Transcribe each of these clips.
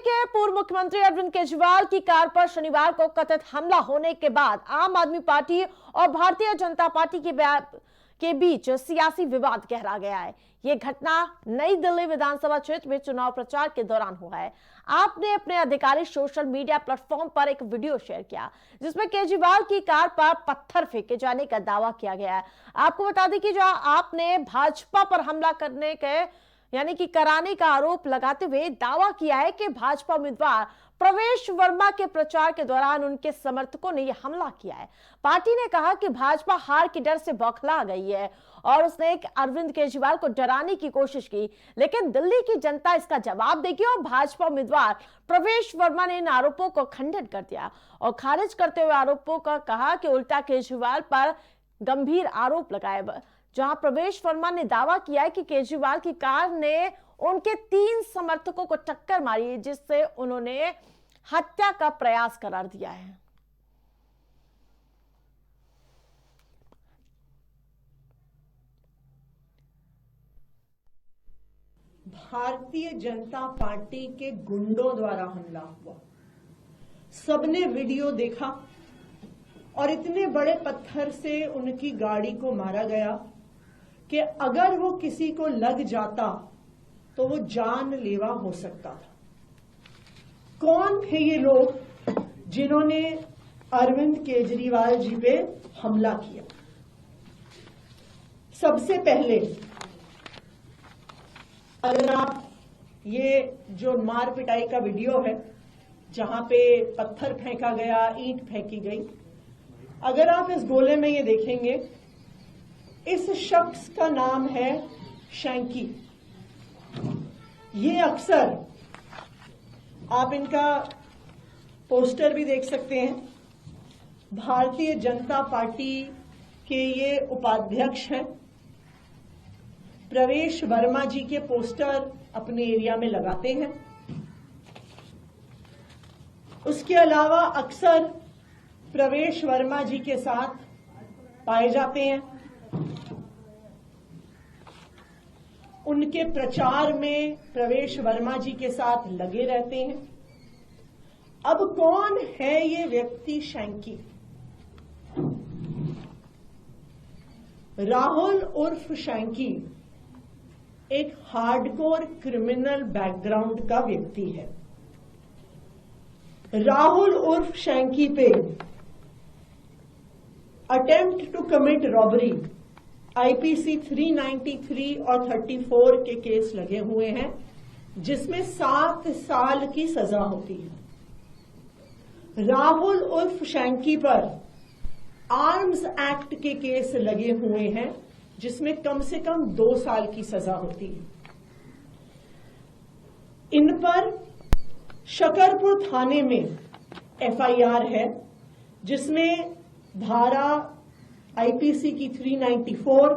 के पूर्व मुख्यमंत्री अरविंद केजरीवाल की कार पर शनिवार को कथित हमला होने के बाद आम आदमी पार्टी और भारतीय जनता पार्टी के बीच सियासी विवाद गहरा गया है। यह घटना नई दिल्ली विधानसभा क्षेत्र में चुनाव प्रचार के दौरान हुआ है। आपने अपने आधिकारिक सोशल मीडिया प्लेटफॉर्म पर एक वीडियो शेयर किया जिसमें केजरीवाल की कार पर पत्थर फेंके जाने का दावा किया गया है। आपको बता दें कि जो आपने भाजपा पर हमला करने के यानी कि कराने का आरोप लगाते हुए दावा किया है कि भाजपा उम्मीदवार प्रवेश वर्मा के प्रचार के दौरान उनके समर्थकों ने यह हमला किया है। पार्टी ने कहा कि भाजपा हार के डर से बौखला गई है और उसने एक अरविंद केजरीवाल को डराने की कोशिश की, लेकिन दिल्ली की जनता इसका जवाब देगी और भाजपा उम्मीदवार प्रवेश वर्मा ने इन आरोपों को खंडन कर दिया और खारिज करते हुए आरोपों का कहा कि उल्टा केजरीवाल पर गंभीर आरोप लगाए। जहां प्रवेश वर्मा ने दावा किया है कि केजरीवाल की कार ने उनके 3 समर्थकों को टक्कर मारी जिससे उन्होंने हत्या का प्रयास करार दिया है। भारतीय जनता पार्टी के गुंडों द्वारा हमला हुआ। सबने वीडियो देखा और इतने बड़े पत्थर से उनकी गाड़ी को मारा गया कि अगर वो किसी को लग जाता तो वो जानलेवा हो सकता था। कौन थे ये लोग जिन्होंने अरविंद केजरीवाल जी पे हमला किया? सबसे पहले अगर आप ये जो मार पिटाई का वीडियो है जहां पे पत्थर फेंका गया, ईंट फेंकी गई, अगर आप इस गोले में ये देखेंगे, इस शख्स का नाम है शैंकी। ये अक्सर आप इनका पोस्टर भी देख सकते हैं। भारतीय जनता पार्टी के ये उपाध्यक्ष हैं। प्रवेश वर्मा जी के पोस्टर अपने एरिया में लगाते हैं। उसके अलावा अक्सर प्रवेश वर्मा जी के साथ पाए जाते हैं। उनके प्रचार में प्रवेश वर्मा जी के साथ लगे रहते हैं। अब कौन है ये व्यक्ति शैंकी? राहुल उर्फ शैंकी एक हार्डकोर क्रिमिनल बैकग्राउंड का व्यक्ति है। राहुल उर्फ शैंकी पे attempt to commit robbery IPC 393 और 34 के केस लगे हुए हैं जिसमें 7 साल की सजा होती है। राहुल उर्फ शैंकी पर आर्म्स एक्ट के केस लगे हुए हैं जिसमें कम से कम 2 साल की सजा होती है। इन पर शकरपुर थाने में एफआईआर है जिसमें धारा आईपीसी की 394,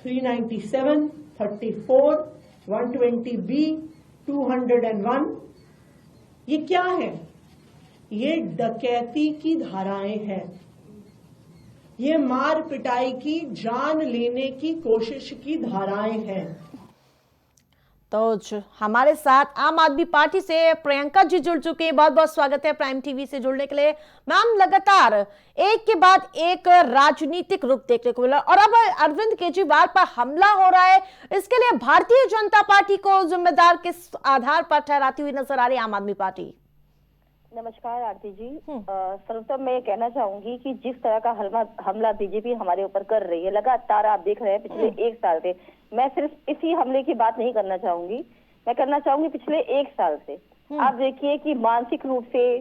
397, 34, 120B, 201 ये क्या है? ये डकैती की धाराएं हैं। ये मार पिटाई की, जान लेने की कोशिश की धाराएं हैं। तो हमारे साथ आम आदमी पार्टी से प्रियंका जी जुड़ चुके हैं। बहुत बहुत स्वागत है प्राइम टीवी से जुड़ने के लिए। मैम, लगातार एक के बाद एक राजनीतिक रुख देखने को मिला और अब अरविंद केजरीवाल पर हमला हो रहा है। इसके लिए भारतीय जनता पार्टी को जिम्मेदार किस आधार पर ठहराती हुई नजर आ रही है आम आदमी पार्टी? नमस्कार आरती जी। सर्वप्रथम मैं कहना चाहूंगी कि जिस तरह का हमला बीजेपी हमारे ऊपर कर रही है, लगातार आप देख रहे हैं पिछले 1 साल से। मैं सिर्फ इसी हमले की बात नहीं करना चाहूंगी, मैं करना चाहूंगी पिछले 1 साल से। आप देखिए कि मानसिक रूप से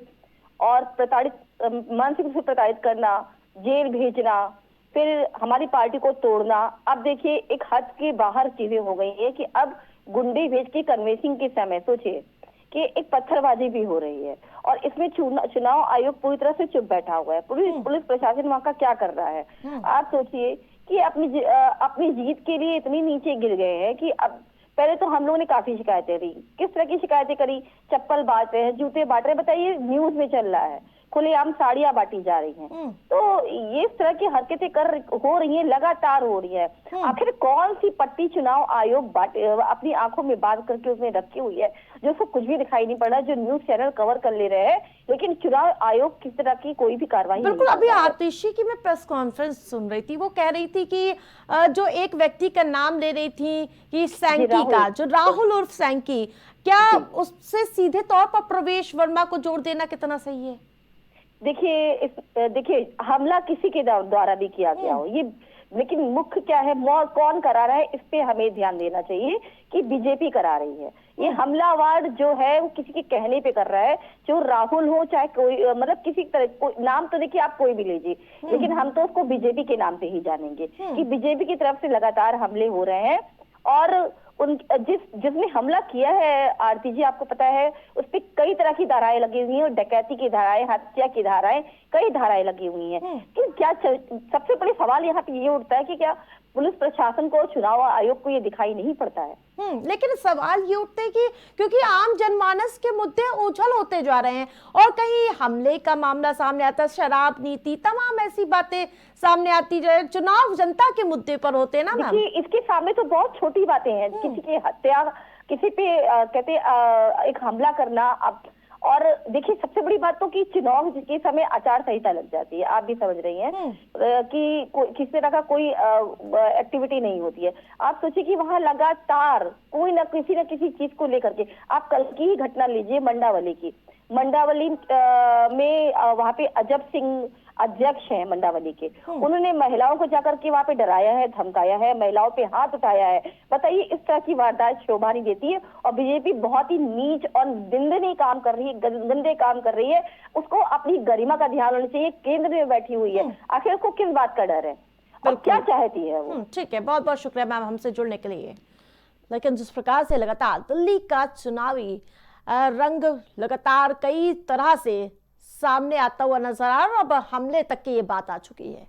प्रताड़ित करना, जेल भेजना, फिर हमारी पार्टी को तोड़ना। अब देखिए एक हद के बाहर चीजें हो गई है कि अब गुंडे भेज के कन्वेंसिंग के समय सोचिए कि एक पत्थरबाजी भी हो रही है और इसमें चुनाव आयोग पूरी तरह से चुप बैठा हुआ है। पुलिस प्रशासन वहां का क्या कर रहा है? आप सोचिए कि अपनी जीत के लिए इतनी नीचे गिर गए हैं कि अब पहले तो हम लोगों ने काफी शिकायतें दी। किस तरह की शिकायतें करी? चप्पल बांट रहे हैं, जूते बांट रहे हैं, बताइए न्यूज में चल रहा है। खुलेआम साड़ियां बांटी जा रही हैं। तो ये इस तरह की हरकतें हो रही हैं, लगातार हो रही है। आखिर कौन सी पट्टी चुनाव आयोग अपनी आंखों में बांध करके उसमें रखी हुई है, जो उसको कुछ भी दिखाई नहीं पड़ रहा, जो न्यूज चैनल कवर कर ले रहे हैं, लेकिन चुनाव आयोग किस तरह की कोई भी कार्रवाई नहीं बिल्कुल। कर अभी रहा है। आतिशी की मैं प्रेस कॉन्फ्रेंस सुन रही थी, वो कह रही थी कि जो एक व्यक्ति का नाम ले रही थी कि सैंकी का, जो राहुल उर्फ सैंकी, क्या उससे सीधे तौर पर प्रवेश वर्मा को जोड़ देना कितना सही है? देखिए हमला किसी के द्वारा भी किया गया हो ये, लेकिन मुख्य क्या है, कौन करा रहा है, इस पे हमें ध्यान देना चाहिए कि बीजेपी करा रही है। ये हमलावर जो है वो किसी के कहने पे कर रहा है, जो राहुल हो चाहे कोई, मतलब किसी तरह नाम तो देखिए आप कोई भी लीजिए, लेकिन हम तो उसको बीजेपी के नाम पे ही जानेंगे कि बीजेपी की तरफ से लगातार हमले हो रहे हैं। और जिसने हमला किया है आरती जी, आपको पता है उस पे कई तरह की धाराएं लगी हुई हैं, और डकैती की धाराएं, हत्या की धाराएं, कई धाराएं लगी हुई हैं। कि क्या सबसे बड़े सवाल यहाँ पे ये उठता है कि क्या पुलिस प्रशासन को, चुनाव आयोग को ये दिखाई नहीं पड़ता है? लेकिन सवाल ये उठते हैं कि क्योंकि आम जनमानस के मुद्दे उछल होते जा रहे हैं, और कहीं हमले का मामला सामने आता है, शराब नीति, तमाम ऐसी बातें सामने आती जाए, चुनाव जनता के मुद्दे पर होते हैं ना मैम। इसके सामने तो बहुत छोटी बातें हैं, किसी की हत्या, किसी पे कहते एक हमला करना। अब और देखिए सबसे बड़ी बात तो कि चुनाव के समय आचार संहिता लग जाती है, आप भी समझ रही हैं कि किसी तरह का कोई एक्टिविटी नहीं होती है। आप सोचिए कि वहां लगातार कोई ना किसी चीज को लेकर के, आप कल की ही घटना लीजिए मंडावली की। मंडावली में वहां पे अजब सिंह अध्यक्ष हैं मंडावली के, उन्होंने महिलाओं को जाकर के वहां पे डराया है, धमकाया है, महिलाओं पे हाथ उठाया है। बताइए, इस तरह की वारदात शोभा नहीं देती है, और बीजेपी बहुत ही नीच और निंदनीय काम कर रही है, गंदे काम कर रही है। उसको अपनी गरिमा का ध्यान होना चाहिए, केंद्र में बैठी हुई है, आखिर उसको किस बात का डर है और क्या चाहती है वो? ठीक है, बहुत बहुत शुक्रिया मैम हमसे जुड़ने के लिए। लेकिन जिस प्रकार से लगातार दिल्ली का चुनावी रंग लगातार कई तरह से सामने आता हुआ नजर आ रहा है, अब हमले तक की ये बात आ चुकी है।